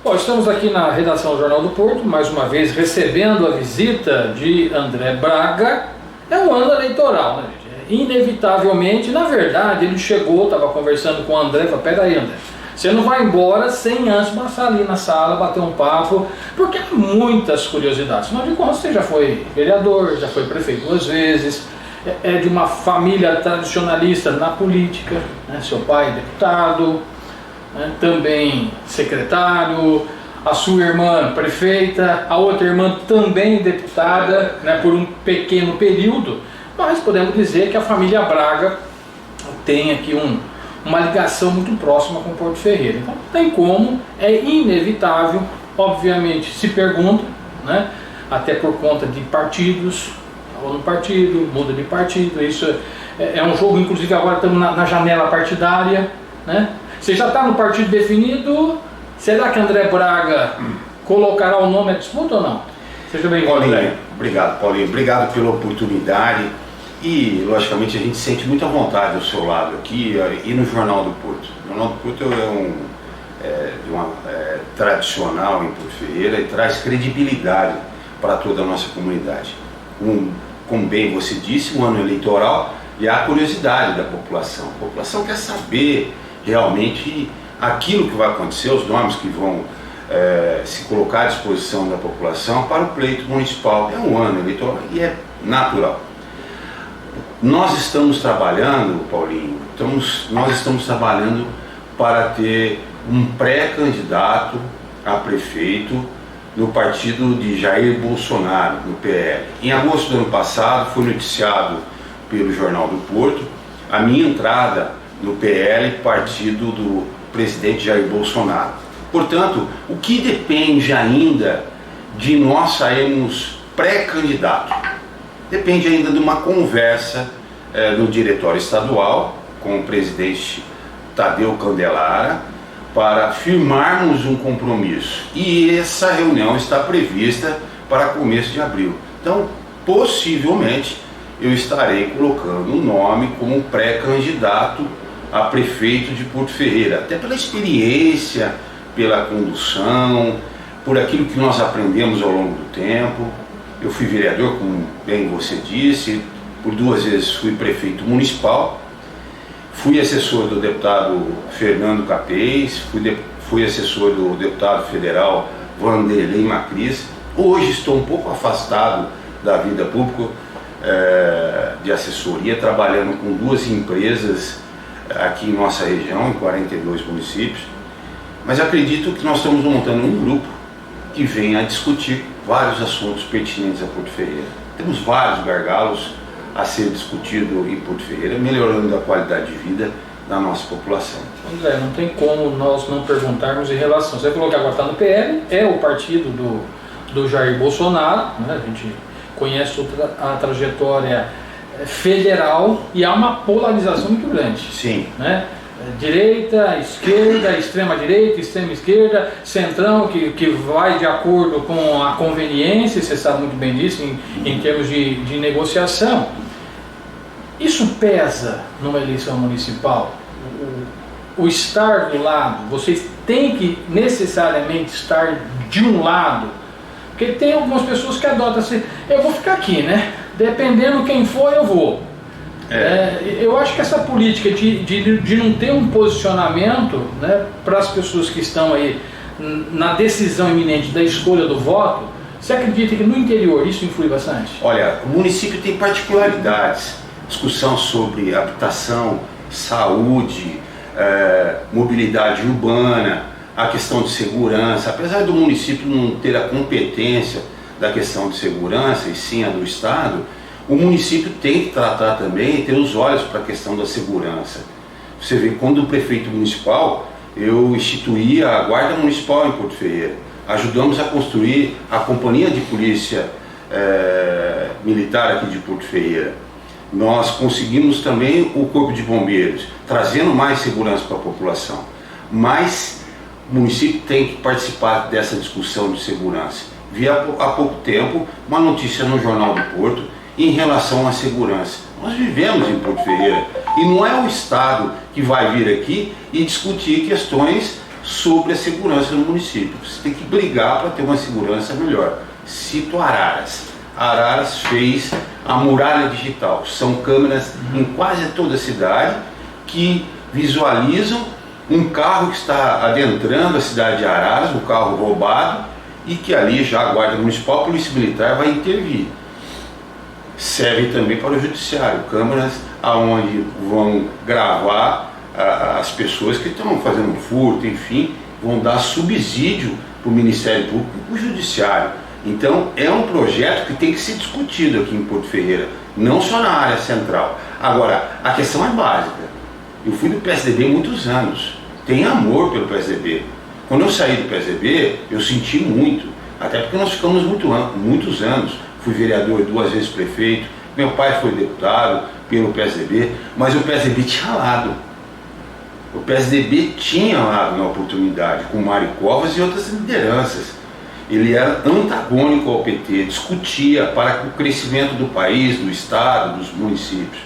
Bom, estamos aqui na redação do Jornal do Porto, mais uma vez recebendo a visita de André Braga. É um ano eleitoral, né, gente? Inevitavelmente, na verdade, ele chegou, estava conversando com o André, falou, peraí, André, você não vai embora sem antes passar ali na sala, bater um papo, porque há muitas curiosidades. Afinal de contas, você já foi vereador, já foi prefeito 2 vezes, é de uma família tradicionalista na política, né? Seu pai é deputado, né? Também secretário, a sua irmã prefeita, a outra irmã também deputada, né? Por um pequeno período, mas podemos dizer que a família Braga tem aqui uma ligação muito próxima com o Porto Ferreira. Então não tem como, é inevitável, obviamente se pergunta, né? Até por conta de partidos, ou no partido, muda de partido, isso é um jogo, inclusive agora estamos na janela partidária, né? Você já está no partido definido, será que André Braga colocará o nome à disputa ou não? Seja bem-vindo, André. Obrigado, Paulinho, obrigado pela oportunidade e, logicamente, a gente sente muita vontade ao seu lado aqui e no Jornal do Porto. O Jornal do Porto é tradicional em Porto Ferreira e traz credibilidade para toda a nossa comunidade. Como bem você disse, um ano eleitoral e há curiosidade da população. A população quer saber realmente aquilo que vai acontecer, os nomes que vão se colocar à disposição da população para o pleito municipal. É um ano eleitoral e é natural. Nós estamos trabalhando, Paulinho, nós estamos trabalhando para ter um pré-candidato a prefeito no partido de Jair Bolsonaro, no PL. Em agosto do ano passado foi noticiado pelo Jornal do Porto a minha entrada no PL, partido do presidente Jair Bolsonaro. Portanto, o que depende ainda de nós sairmos pré-candidato? Depende ainda de uma conversa no diretório estadual com o presidente Tadeu Candelara, para firmarmos um compromisso, e essa reunião está prevista para começo de abril. Então, possivelmente, eu estarei colocando o nome como pré-candidato a prefeito de Porto Ferreira, até pela experiência, pela condução, por aquilo que nós aprendemos ao longo do tempo. Eu fui vereador, como bem você disse, por 2 vezes fui prefeito municipal, fui assessor do deputado Fernando Capês, fui assessor do deputado federal Vanderlei Macris. Hoje estou um pouco afastado da vida pública de assessoria, trabalhando com 2 empresas aqui em nossa região, em 42 municípios. Mas acredito que nós estamos montando um grupo que venha a discutir vários assuntos pertinentes a Porto Ferreira. Temos vários gargalos a ser discutido em Porto Ferreira, melhorando a qualidade de vida da nossa população. André, não tem como nós não perguntarmos em relação, você falou que agora está no PL, é o partido do Jair Bolsonaro, né? A gente conhece a trajetória federal e há uma polarização muito grande. Sim. Né? Direita, esquerda, extrema direita, extrema esquerda, centrão que vai de acordo com a conveniência, você sabe muito bem disso em termos de negociação. Isso pesa numa eleição municipal? O estar do lado, vocês têm que necessariamente estar de um lado, porque tem algumas pessoas que adotam assim, eu vou ficar aqui, né? Dependendo quem for, eu vou. Eu acho que essa política de não ter um posicionamento, né, para as pessoas que estão aí na decisão iminente da escolha do voto, você acredita que no interior isso influi bastante? Olha, o município tem particularidades, discussão sobre habitação, saúde, mobilidade urbana, a questão de segurança. Apesar do município não ter a competência da questão de segurança, e sim a do Estado, o município tem que tratar também e ter os olhos para a questão da segurança. Você vê, quando o prefeito municipal, eu instituí a Guarda Municipal em Porto Ferreira. Ajudamos a construir a Companhia de Polícia Militar aqui de Porto Ferreira. Nós conseguimos também o Corpo de Bombeiros, trazendo mais segurança para a população. Mas o município tem que participar dessa discussão de segurança. Vi há pouco tempo uma notícia no Jornal do Porto em relação à segurança. Nós vivemos em Porto Ferreira e não é o Estado que vai vir aqui e discutir questões sobre a segurança no município. Você tem que brigar para ter uma segurança melhor. Cito Araras. Araras fez a muralha digital. São câmeras em quase toda a cidade que visualizam um carro que está adentrando a cidade de Araras, um carro roubado, e que ali já a Guarda Municipal, a Polícia Militar vai intervir. Serve também para o Judiciário, câmeras onde vão gravar as pessoas que estão fazendo furto, enfim, vão dar subsídio para o Ministério Público e para o Judiciário. Então é um projeto que tem que ser discutido aqui em Porto Ferreira, não só na área central. Agora, a questão é básica. Eu fui do PSDB muitos anos, tenho amor pelo PSDB. Quando eu saí do PSDB, eu senti muito, até porque nós ficamos muitos anos. Fui vereador, 2 vezes prefeito, meu pai foi deputado pelo PSDB, mas o PSDB tinha lado. O PSDB tinha lado na oportunidade, com Mário Covas e outras lideranças. Ele era antagônico ao PT, discutia para o crescimento do país, do estado, dos municípios.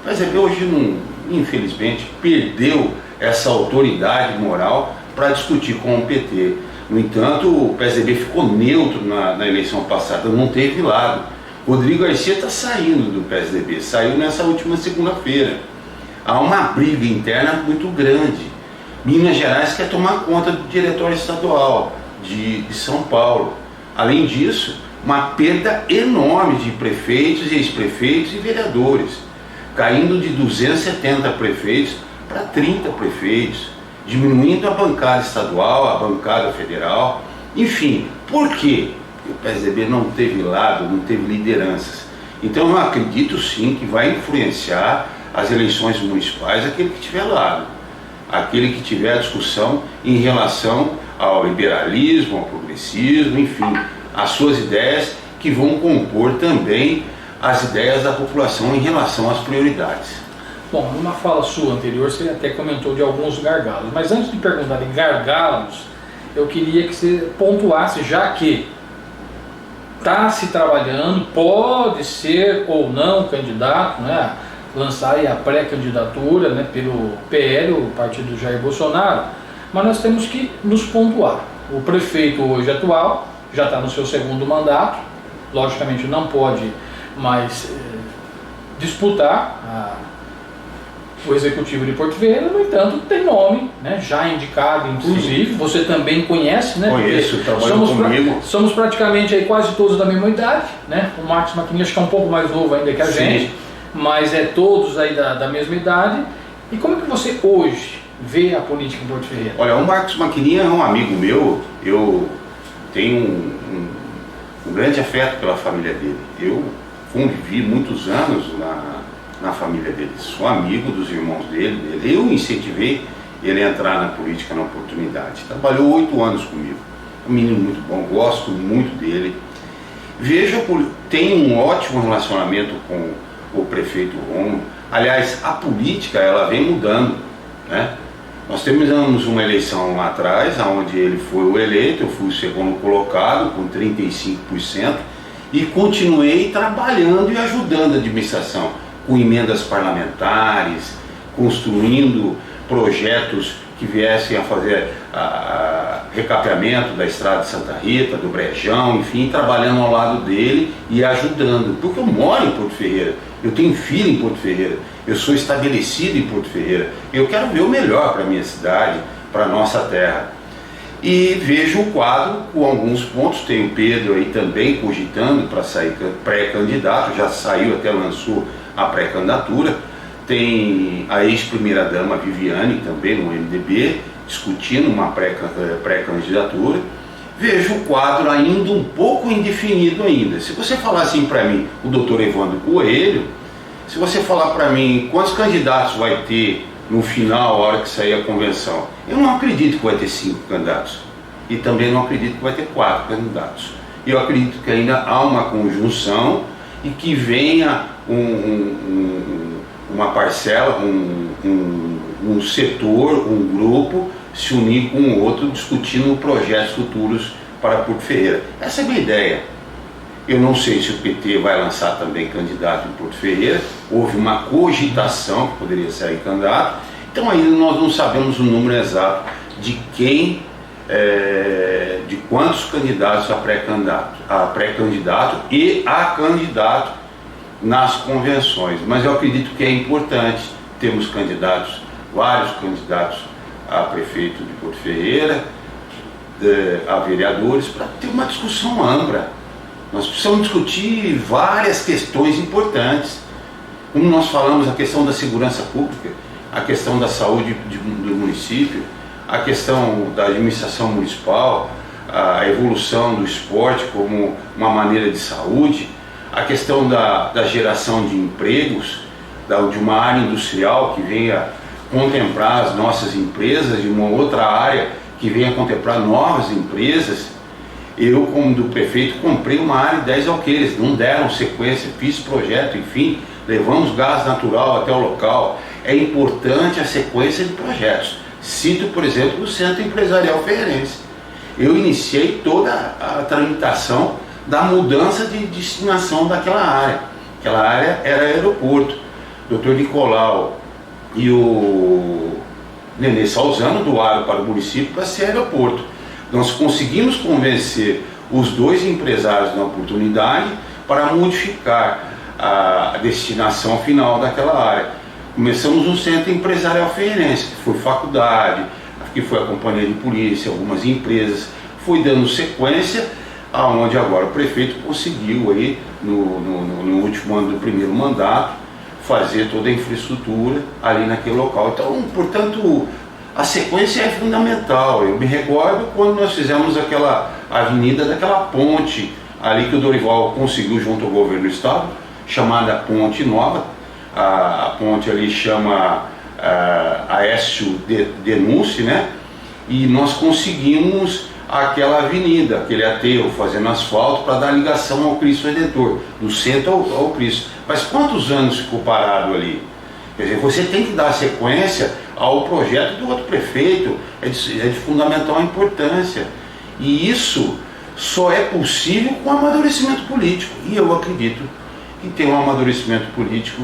O PSDB hoje, infelizmente, perdeu essa autoridade moral para discutir com o PT. No entanto, o PSDB ficou neutro na eleição passada, não teve lado. Rodrigo Garcia está saindo do PSDB, saiu nessa última segunda-feira. Há uma briga interna muito grande. Minas Gerais quer tomar conta do diretório estadual de São Paulo. Além disso, uma perda enorme de prefeitos e ex-prefeitos e vereadores, caindo de 270 prefeitos para 30 prefeitos, diminuindo a bancada estadual, a bancada federal, enfim. Por quê? Porque o PSDB não teve lado, não teve lideranças. Então eu acredito sim que vai influenciar as eleições municipais aquele que tiver lado, aquele que tiver a discussão em relação ao liberalismo, ao progressismo, enfim, as suas ideias que vão compor também as ideias da população em relação às prioridades. Bom, numa fala sua anterior, você até comentou de alguns gargalos, mas antes de perguntar de gargalos, eu queria que você pontuasse, já que está se trabalhando, pode ser ou não candidato, né, lançar aí a pré-candidatura, né, pelo PL, o partido do Jair Bolsonaro, mas nós temos que nos pontuar. O prefeito hoje atual já está no seu segundo mandato, logicamente não pode mais disputar o executivo de Porto Ferreira, no entanto tem nome, né, já indicado inclusive. Sim. Você também conhece, né? Conheço, trabalhou comigo. Somos praticamente aí quase todos da mesma idade, né? O Marcos Maquininha acho que é um pouco mais novo ainda que a gente, mas é todos aí da mesma idade. E como é que você hoje vê a política em Porto Ferreira? Olha, o Marcos Maquininha é um amigo meu, eu tenho um grande afeto pela família dele. Eu convivi muitos anos na família dele, sou amigo dos irmãos dele. Eu incentivei ele a entrar na política na oportunidade. Trabalhou 8 anos comigo, é um menino muito bom, gosto muito dele. Vejo, tem um ótimo relacionamento com o prefeito Romulo. Aliás, a política ela vem mudando, né? Nós terminamos uma eleição lá atrás, onde ele foi o eleito, eu fui o segundo colocado com 35% e continuei trabalhando e ajudando a administração com emendas parlamentares, construindo projetos que viessem a fazer recapeamento da estrada de Santa Rita, do Brejão, enfim, trabalhando ao lado dele e ajudando, porque eu moro em Porto Ferreira, eu tenho filho em Porto Ferreira, eu sou estabelecido em Porto Ferreira, eu quero ver o melhor para a minha cidade, para a nossa terra. E vejo o quadro com alguns pontos, tem o Pedro aí também cogitando para sair pré-candidato, já saiu, até lançou a pré-candidatura, tem a ex-primeira-dama Viviane também no MDB, discutindo uma pré-candidatura. Vejo o quadro ainda um pouco indefinido ainda. Se você falar assim para mim, o doutor Evandro Coelho, se você falar para mim quantos candidatos vai ter no final, a hora que sair a convenção, eu não acredito que vai ter 5 candidatos. E também não acredito que vai ter 4 candidatos. Eu acredito que ainda há uma conjunção e que venha uma parcela, um setor, um grupo se unir com o outro discutindo projetos futuros para Porto Ferreira. Essa é a minha ideia. Eu não sei se o PT vai lançar também candidato em Porto Ferreira, houve uma cogitação que poderia sair candidato, então ainda nós não sabemos o número exato de quem, de quantos candidatos a pré-candidato e a candidato nas convenções. Mas eu acredito que é importante termos candidatos, vários candidatos a prefeito de Porto Ferreira, a vereadores, para ter uma discussão ampla. Nós precisamos discutir várias questões importantes. Como nós falamos, a questão da segurança pública, a questão da saúde do município, a questão da administração municipal, a evolução do esporte como uma maneira de saúde, a questão da geração de empregos, de uma área industrial que venha contemplar as nossas empresas, de uma outra área que venha contemplar novas empresas. Eu, como do prefeito, comprei uma área de 10 alqueires, não deram sequência, fiz projeto, enfim, levamos gás natural até o local. É importante a sequência de projetos. Cito, por exemplo, o Centro Empresarial Ferreirense. Eu iniciei toda a tramitação da mudança de destinação daquela área. Aquela área era aeroporto. O Dr. Nicolau e o Nenê Salzano doaram para o município para ser aeroporto. Nós conseguimos convencer os dois empresários na oportunidade para modificar a destinação final daquela área. Começamos um Centro Empresarial Ferreirense, que foi faculdade, que foi a companhia de polícia, algumas empresas, foi dando sequência, aonde agora o prefeito conseguiu aí, no último ano do primeiro mandato, fazer toda a infraestrutura ali naquele local. Então, portanto, a sequência é fundamental. Eu me recordo quando nós fizemos aquela avenida daquela ponte ali que o Dorival conseguiu junto ao governo do estado, chamada Ponte Nova. A ponte ali chama Aécio Denúncio, né? E nós conseguimos aquela avenida, aquele aterro, fazendo asfalto para dar ligação ao Cristo Redentor, do centro ao Cristo. Mas quantos anos ficou parado ali? Quer dizer, você tem que dar sequência ao projeto do outro prefeito, é de fundamental importância. E isso só é possível com amadurecimento político. E eu acredito que tem um amadurecimento político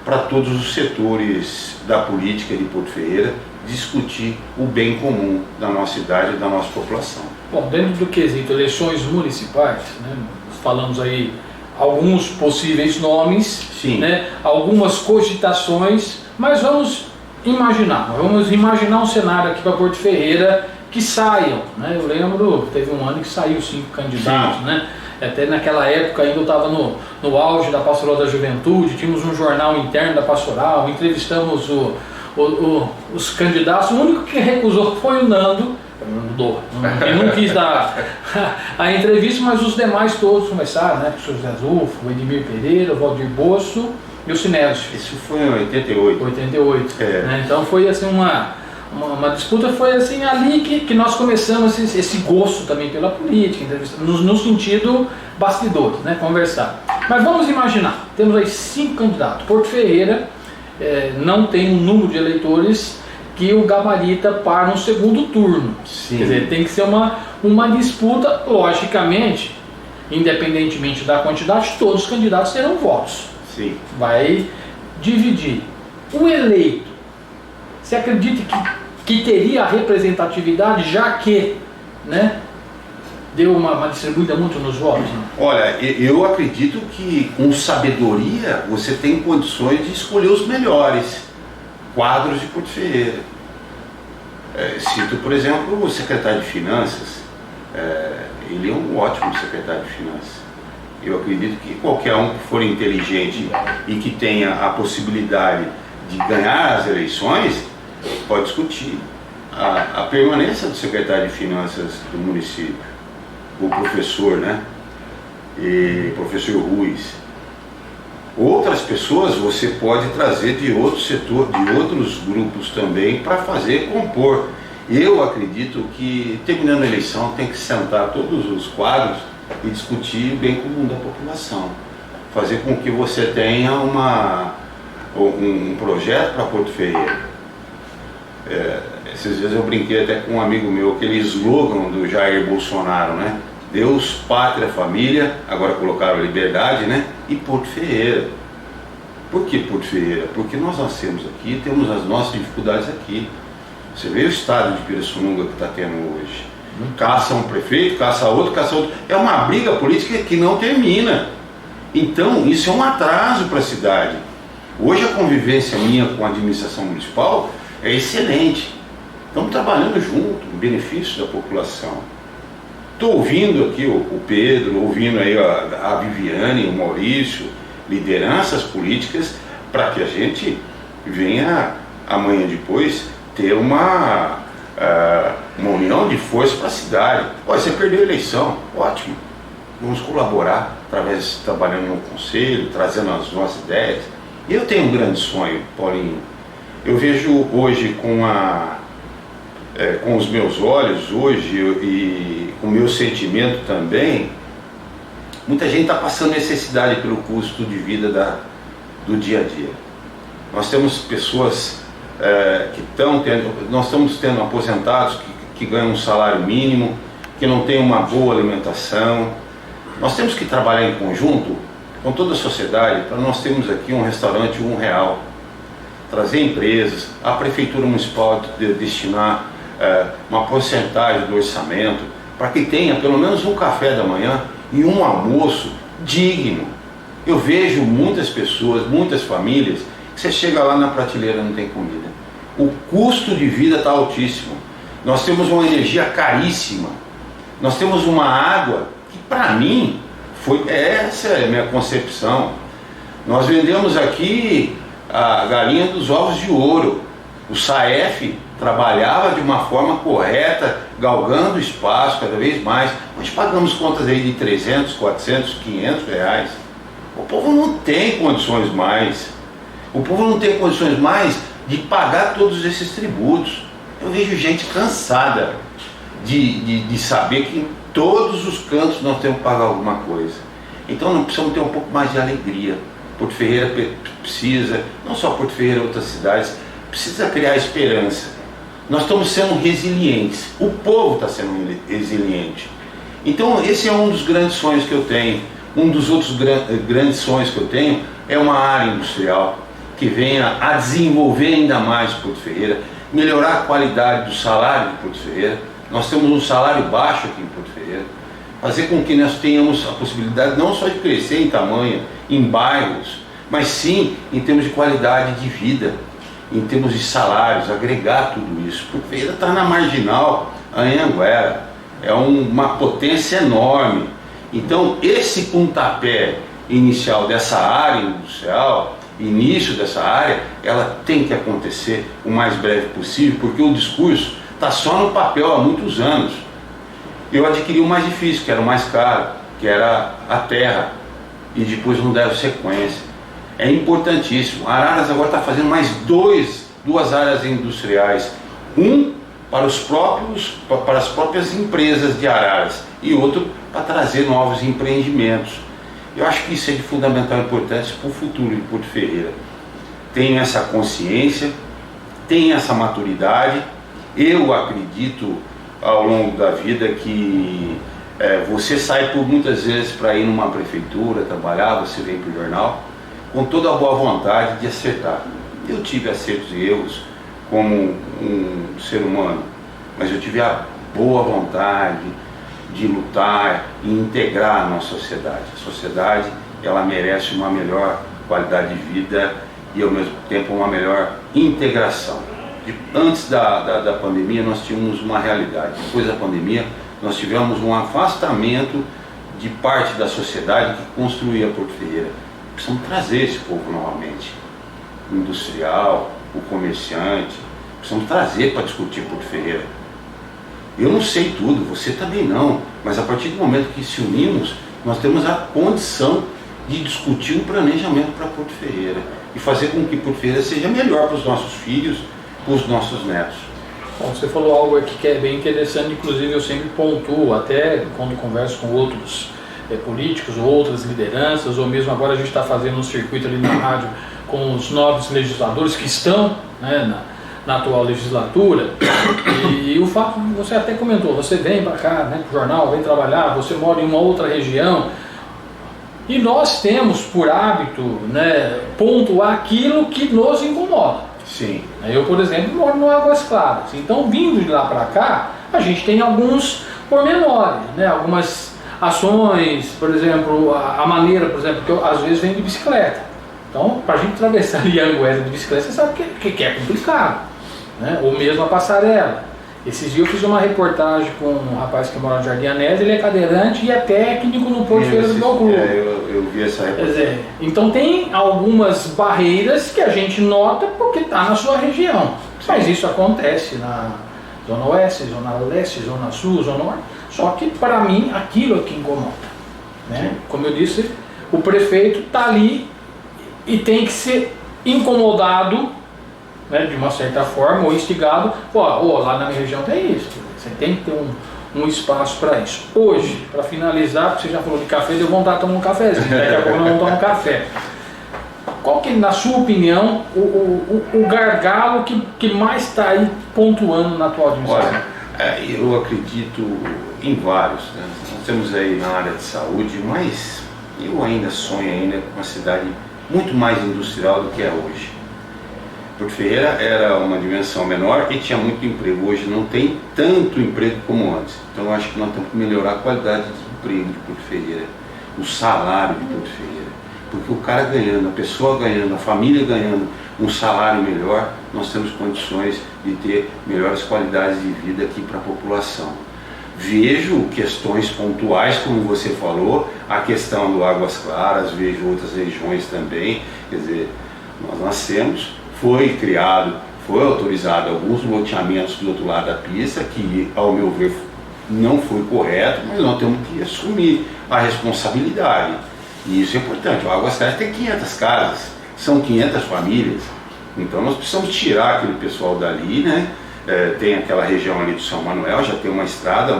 para todos os setores da política de Porto Ferreira, discutir o bem comum da nossa cidade e da nossa população. Bom, dentro do quesito eleições municipais, né, falamos aí alguns possíveis nomes, sim, né, algumas cogitações, mas vamos imaginar um cenário aqui para Porto Ferreira que saiam, né? Eu lembro, teve um ano que saiu 5 candidatos, sim, né? Até naquela época ainda eu estava no auge da Pastoral da Juventude, tínhamos um jornal interno da Pastoral, entrevistamos os candidatos. O único que recusou foi o Nando, que não quis dar a entrevista, mas os demais todos começaram, né? O José Zufo, o Edmir Pereira, o Valdir Bosso e o Sinésio. Isso foi em 88. 88. Né? Então foi assim uma disputa, foi assim ali que nós começamos esse gosto também pela política, no sentido bastidores, né? Conversar. Mas vamos imaginar, temos aí 5 candidatos. Porto Ferreira não tem um número de eleitores que o gabarita para um segundo turno. Sim. Quer dizer, tem que ser uma disputa, logicamente, independentemente da quantidade, todos os candidatos terão votos. Sim. Vai dividir. O eleito, você acredita que teria a representatividade, já que, né, deu uma distribuída muito nos votos? Né? Olha, eu acredito que com sabedoria você tem condições de escolher os melhores quadros de Porto Ferreira. Cito, por exemplo, o secretário de Finanças. Ele é um ótimo secretário de Finanças. Eu acredito que qualquer um que for inteligente e que tenha a possibilidade de ganhar as eleições pode discutir a permanência do secretário de Finanças do município, o professor, né? E professor Ruiz. Outras pessoas você pode trazer de outro setor, de outros grupos também, para compor. Eu acredito que, terminando a eleição, tem que sentar todos os quadros e discutir o bem comum da população. Fazer com que você tenha um projeto para Porto Ferreira. Esses dias eu brinquei até com um amigo meu, aquele slogan do Jair Bolsonaro, né? Deus, pátria, família, agora colocaram liberdade, né? E Porto Ferreira. Por que Porto Ferreira? Porque nós nascemos aqui, temos as nossas dificuldades aqui. Você vê o estado de Pirassununga que está tendo hoje. Caça um prefeito, caça outro, caça outro. É uma briga política que não termina. Então, isso é um atraso para a cidade. Hoje a convivência minha com a administração municipal é excelente. Estamos trabalhando junto, em benefício da população. Estou ouvindo aqui o Pedro, ouvindo aí a Viviane, o Maurício, lideranças políticas, para que a gente venha amanhã depois ter uma união de força para a cidade. Você perdeu a eleição, ótimo. Vamos colaborar, trabalhando no conselho, trazendo as nossas ideias. Eu tenho um grande sonho, Paulinho. Eu vejo hoje com os meus olhos, hoje, e com o meu sentimento também, muita gente está passando necessidade pelo custo de vida do dia a dia. Nós temos pessoas nós estamos tendo aposentados que ganham um salário mínimo, que não têm uma boa alimentação. Nós temos que trabalhar em conjunto com toda a sociedade para nós termos aqui um restaurante R$1, trazer empresas, a prefeitura municipal destinar uma porcentagem do orçamento para que tenha pelo menos um café da manhã e um almoço digno. Eu vejo muitas pessoas, muitas famílias, que você chega lá na prateleira e não tem comida. O custo de vida está altíssimo. Nós temos uma energia caríssima. Nós temos uma água que, para mim, essa é a minha concepção. Nós vendemos aqui a galinha dos ovos de ouro. O SAEF trabalhava de uma forma correta, galgando espaço cada vez mais. Nós pagamos contas aí de 300, 400, 500 reais. O povo não tem condições mais. O povo não tem condições mais de pagar todos esses tributos. Eu vejo gente cansada de saber que em todos os cantos nós temos que pagar alguma coisa. Então nós precisamos ter um pouco mais de alegria. Porto Ferreira precisa, não só Porto Ferreira, outras cidades, precisa criar esperança. Nós estamos sendo resilientes. O povo está sendo resiliente. Então esse é um dos grandes sonhos que eu tenho. Um dos outros grandes sonhos que eu tenho é uma área industrial que venha a desenvolver ainda mais Porto Ferreira, melhorar a qualidade do salário de Porto Ferreira. Nós temos um salário baixo aqui em Porto Ferreira. Fazer com que nós tenhamos a possibilidade não só de crescer em tamanho, em bairros, mas sim em termos de qualidade de vida, em termos de salários, agregar tudo isso. Porto Ferreira está na marginal, Anhanguera, é uma potência enorme. Então esse pontapé inicial dessa área industrial, início dessa área, ela tem que acontecer o mais breve possível, porque o discurso está só no papel há muitos anos. Eu adquiri o mais difícil, que era o mais caro, que era a terra, e depois não deram sequência. É importantíssimo. Araras agora está fazendo mais duas áreas industriais, para as próprias empresas de Araras e outro para trazer novos empreendimentos. Eu acho que isso é de fundamental importância para o futuro de Porto Ferreira. Tenho essa consciência, tenho essa maturidade. Eu acredito ao longo da vida que você sai por muitas vezes para ir numa prefeitura, trabalhar, você vem para o jornal, com toda a boa vontade de acertar. Eu tive acertos e erros como um ser humano, mas eu tive a boa vontade de lutar e integrar a nossa sociedade. A sociedade, ela merece uma melhor qualidade de vida e ao mesmo tempo uma melhor integração. Antes da pandemia nós tínhamos uma realidade, depois da pandemia nós tivemos um afastamento de parte da sociedade que construía Porto Ferreira. Precisamos trazer esse povo novamente, o industrial, o comerciante, precisamos trazer para discutir Porto Ferreira. Eu não sei tudo, você também não, mas a partir do momento que se unimos, nós temos a condição de discutir um planejamento para Porto Ferreira e fazer com que Porto Ferreira seja melhor para os nossos filhos, para os nossos netos. Bom, você falou algo aqui que é bem interessante, inclusive eu sempre pontuo, até quando converso com outros políticos ou outras lideranças, ou mesmo agora a gente está fazendo um circuito ali na rádio com os novos legisladores que estão na atual legislatura, e o fato que você até comentou, você vem para cá, para o jornal, vem trabalhar, você mora em uma outra região, e nós temos por hábito pontuar aquilo que nos incomoda. Sim. Eu, por exemplo, moro no Águas Claras. Então, vindo de lá para cá, a gente tem alguns pormenores, né? Algumas ações, por exemplo, a maneira, por exemplo, que eu às vezes venho de bicicleta. Então, para a gente atravessar ali a Anguera de bicicleta, você sabe que é complicado, né? Ou mesmo a passarela. Esses dias eu fiz uma reportagem com um rapaz que mora no Jardim Anésio, ele é cadeirante e é técnico no Porto Feira do Bom Clube. Eu vi essa reportagem. Então tem algumas barreiras que a gente nota porque está na sua região. Mas isso acontece na Zona Oeste, Zona Leste, Zona Sul, Zona Norte. Só que para mim aquilo é que incomoda, né? Como eu disse, o prefeito está ali e tem que ser incomodado, né, de uma certa forma, ou instigado, lá na minha região tem isso, você tem que ter um espaço para isso. Hoje, para finalizar, porque você já falou de café, deu vontade de tomar um cafezinho, daqui a pouco nós vamos tomar um café. Qual que, na sua opinião, o gargalo que mais está aí pontuando na atual administração? Olha, eu acredito em vários, né? Nós temos aí na área de saúde, mas eu ainda sonho com uma cidade muito mais industrial do que é hoje. Porto Ferreira era uma dimensão menor e tinha muito emprego. Hoje não tem tanto emprego como antes. Então eu acho que nós temos que melhorar a qualidade de emprego de Porto Ferreira, o salário de Porto Ferreira. Porque o cara ganhando, a pessoa ganhando, a família ganhando um salário melhor, nós temos condições de ter melhores qualidades de vida aqui para a população. Vejo questões pontuais, como você falou, a questão do Águas Claras, vejo outras regiões também. Quer dizer, nós nascemos, foi criado, foi autorizado alguns loteamentos do outro lado da pista, que ao meu ver não foi correto, mas nós temos que assumir a responsabilidade. E isso é importante. O Águas Claras tem 500 casas, são 500 famílias, então nós precisamos tirar aquele pessoal dali, né? Tem aquela região ali do São Manuel, já tem uma estrada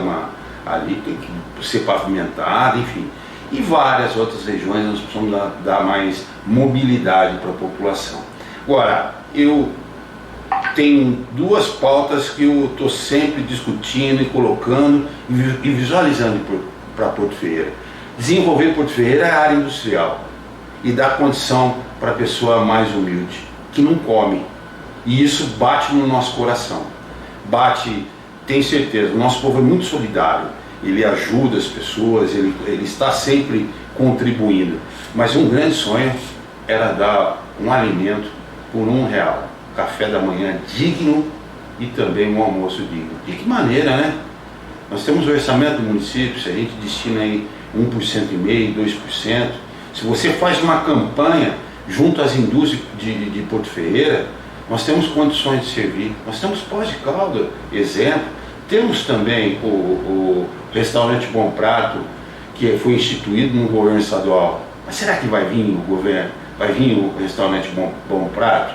ali, tem que ser pavimentada, enfim. E várias outras regiões nós precisamos dar mais mobilidade para a população. Agora, eu tenho duas pautas que eu estou sempre discutindo e colocando e visualizando para Porto Ferreira. Desenvolver Porto Ferreira é a área industrial e dar condição para a pessoa mais humilde, que não come. E isso bate no nosso coração. Bate, tenho certeza, o nosso povo é muito solidário. Ele ajuda as pessoas, ele está sempre contribuindo. Mas um grande sonho era dar um alimento por R$1, café da manhã digno e também um almoço digno. De que maneira, né? Nós temos o orçamento do município, se a gente destina aí 1,5%, 2%, se você faz uma campanha junto às indústrias de Porto Ferreira, nós temos condições de servir. Nós temos Pós de Calda, exemplo. Temos também o restaurante Bom Prato, que foi instituído no governo estadual. Mas será que vai vir o governo? Vai vir o restaurante Bom Prato?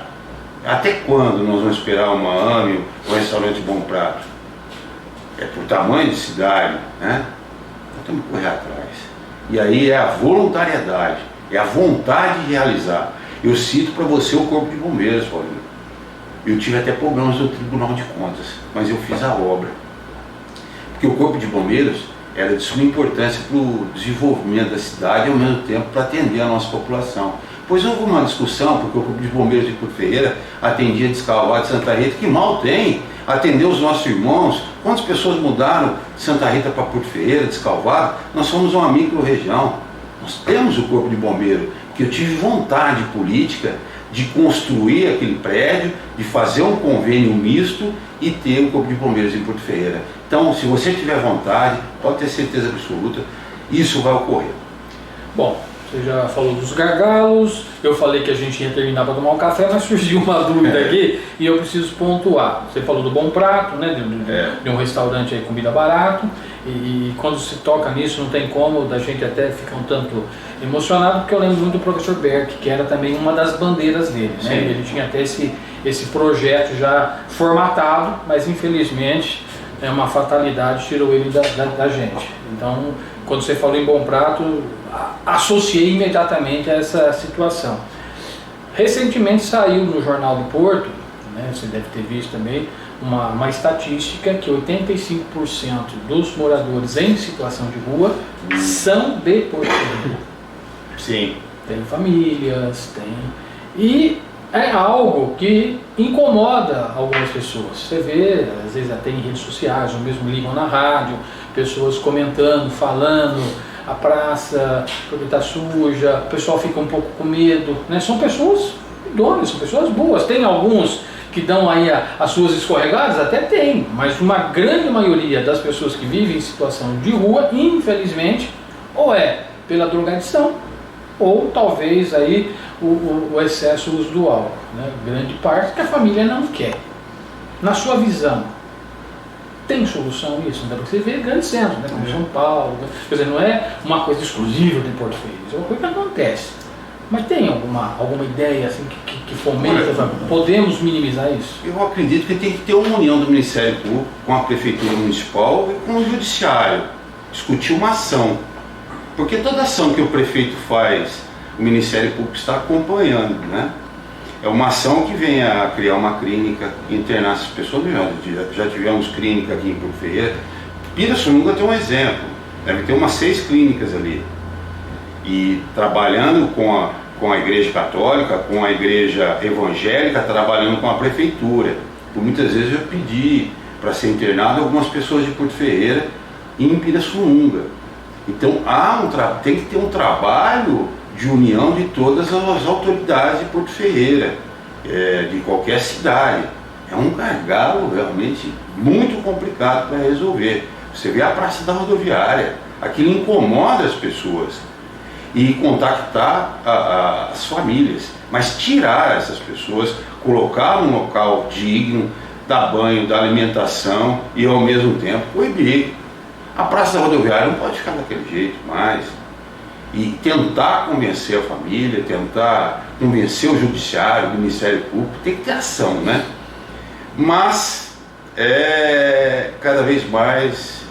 Até quando nós vamos esperar uma AME, o restaurante Bom Prato? É por tamanho de cidade, né? Nós temos que correr atrás. E aí é a voluntariedade, é a vontade de realizar. Eu cito para você o Corpo de Bombeiros, Paulinho. Eu tive até problemas no Tribunal de Contas, mas eu fiz a obra. Porque o Corpo de Bombeiros era de suma importância para o desenvolvimento da cidade e ao mesmo tempo para atender a nossa população. Pois houve uma discussão, porque o Corpo de Bombeiros de Porto Ferreira atendia Descalvado de Santa Rita, que mal tem, atendeu os nossos irmãos. Quantas pessoas mudaram de Santa Rita para Porto Ferreira, Descalvado? Nós somos uma micro-região. Nós temos o Corpo de Bombeiro, que eu tive vontade política de construir aquele prédio, de fazer um convênio misto e ter o Corpo de Bombeiros em Porto Ferreira. Então, se você tiver vontade, pode ter certeza absoluta, isso vai ocorrer. Bom, você já falou dos gargalos, eu falei que a gente ia terminar para tomar um café, mas surgiu uma dúvida aqui e eu preciso pontuar. Você falou do Bom Prato, né, de um restaurante aí, comida barato, e quando se toca nisso não tem como, da gente até ficar um tanto emocionado, porque eu lembro muito do professor Berck, que era também uma das bandeiras dele, né? Ele tinha até esse projeto já formatado, mas infelizmente uma fatalidade tirou ele da gente. Então, quando você falou em Bom Prato, associei imediatamente a essa situação. Recentemente saiu no Jornal do Porto, né, você deve ter visto também, uma estatística que 85% dos moradores em situação de rua são de Porto Ferreira. Sim. Tem famílias, tem... E é algo que incomoda algumas pessoas. Você vê, às vezes até em redes sociais, ou mesmo ligam na rádio, pessoas comentando, falando, a praça porque está suja, o pessoal fica um pouco com medo, né? São pessoas idôneas, são pessoas boas. Tem alguns que dão aí as suas escorregadas, até tem, mas uma grande maioria das pessoas que vivem em situação de rua, infelizmente, ou é pela drogadição, ou talvez aí o excesso do uso do álcool, né? Grande parte que a família não quer. Na sua visão, tem solução isso? Não dá para você ver grandes centros, né? Como São Paulo, quer dizer, não é uma coisa exclusiva de Porto Ferreira, é uma coisa que acontece. Mas tem alguma ideia assim, que fomenta, podemos minimizar isso? Eu acredito que tem que ter uma união do Ministério Público com a Prefeitura Municipal e com o Judiciário, discutir uma ação. Porque toda ação que o prefeito faz, o Ministério Público está acompanhando, né? É uma ação que vem a criar uma clínica, internar essas pessoas. Já tivemos clínica aqui em Porto Ferreira. Pirassununga tem um exemplo, deve ter umas 6 clínicas ali. E trabalhando com a igreja católica, com a igreja evangélica, trabalhando com a prefeitura. Por muitas vezes eu pedi para ser internado algumas pessoas de Porto Ferreira em Pirassununga. Então tem que ter um trabalho de união de todas as autoridades de Porto Ferreira, de qualquer cidade. É um gargalo realmente muito complicado para resolver. Você vê a Praça da Rodoviária, aquilo incomoda as pessoas. E contactar as famílias, mas tirar essas pessoas, colocar num local digno, dar banho, dar alimentação e ao mesmo tempo proibir. A Praça da Rodoviária não pode ficar daquele jeito mais. E tentar convencer a família, tentar convencer o Judiciário, o Ministério Público, tem que ter ação, né? Mas cada vez mais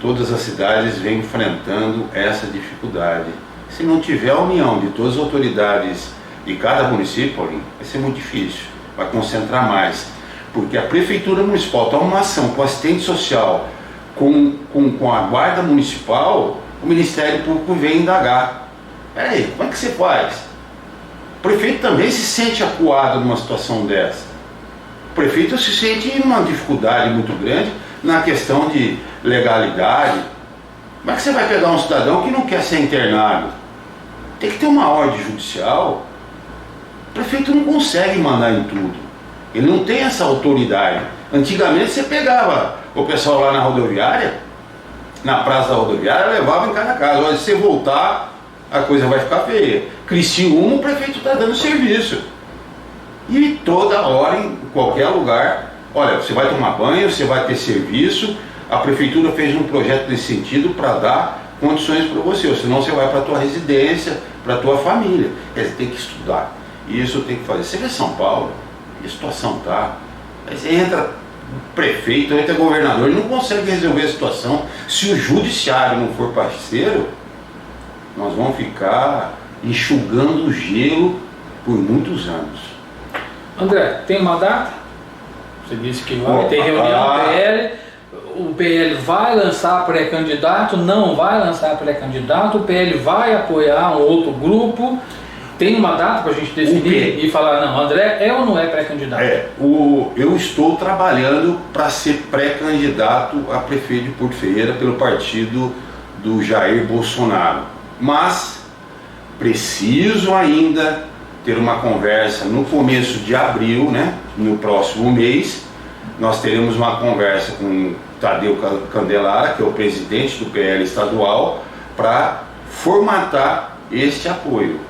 todas as cidades vêm enfrentando essa dificuldade. Se não tiver a união de todas as autoridades de cada município, Paulinho, vai ser muito difícil, vai concentrar mais. Porque a Prefeitura Municipal toma uma ação com assistente social, com a Guarda Municipal, o Ministério Público vem indagar. Peraí, como é que você faz? O prefeito também se sente acuado numa situação dessa. O prefeito se sente numa dificuldade muito grande na questão de legalidade. Como é que você vai pegar um cidadão que não quer ser internado? Tem que ter uma ordem judicial. O prefeito não consegue mandar em tudo. Ele não tem essa autoridade. Antigamente você pegava o pessoal lá na rodoviária, na Praça da Rodoviária, levava em cada casa. Olha, se você voltar, a coisa vai ficar feia. Criciúma, o prefeito está dando serviço. E toda hora, em qualquer lugar, olha, você vai tomar banho, você vai ter serviço. A prefeitura fez um projeto nesse sentido para dar condições para você, ou senão você vai para a tua residência, para a tua família. Quer dizer, tem que estudar. E isso tem que fazer. Você vê São Paulo, e a situação tá. Aí você entra prefeito, entra governador, ele não consegue resolver a situação. Se o judiciário não for parceiro, nós vamos ficar enxugando o gelo por muitos anos. André, tem uma data? Você disse que vai ter reunião do PL. O PL vai lançar pré-candidato, não vai lançar pré-candidato, o PL vai apoiar um outro grupo. Tem uma data para a gente definir e falar, não, André é ou não é pré-candidato? Eu estou trabalhando para ser pré-candidato a prefeito de Porto Ferreira pelo partido do Jair Bolsonaro. Mas preciso ainda ter uma conversa no começo de abril, né? No próximo mês. Nós teremos uma conversa com Tadeu Candelara, que é o presidente do PL estadual, para formatar este apoio.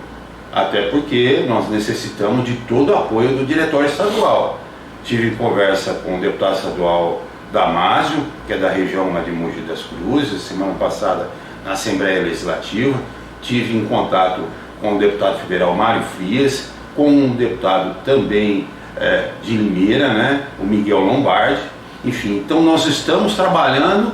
Até porque nós necessitamos de todo o apoio do diretório estadual. Tive conversa com o deputado estadual Damásio, que é da região lá de Mogi das Cruzes, semana passada na Assembleia Legislativa. Tive em contato com o deputado federal Mário Frias, com um deputado também de Limeira, né, o Miguel Lombardi. Enfim, então nós estamos trabalhando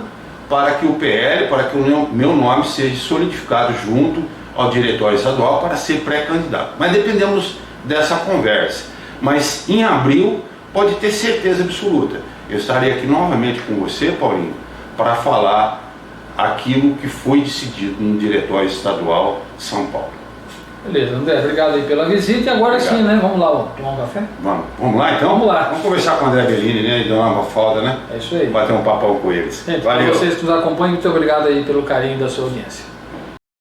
para que o PL, para que o meu nome seja solidificado junto ao diretório estadual para ser pré-candidato. Mas dependemos dessa conversa. Mas em abril, pode ter certeza absoluta, eu estarei aqui novamente com você, Paulinho, para falar aquilo que foi decidido no diretório estadual de São Paulo. Beleza, André, obrigado aí pela visita. E agora Obrigado. sim, né? Vamos lá, tomar um café? Vamos lá então? Vamos lá. Vamos conversar com o André Bellini, né? E dar uma falda, né? É isso aí. Bater um papão com eles. Gente, para Valeu. vocês que nos acompanham, muito obrigado aí pelo carinho da sua audiência.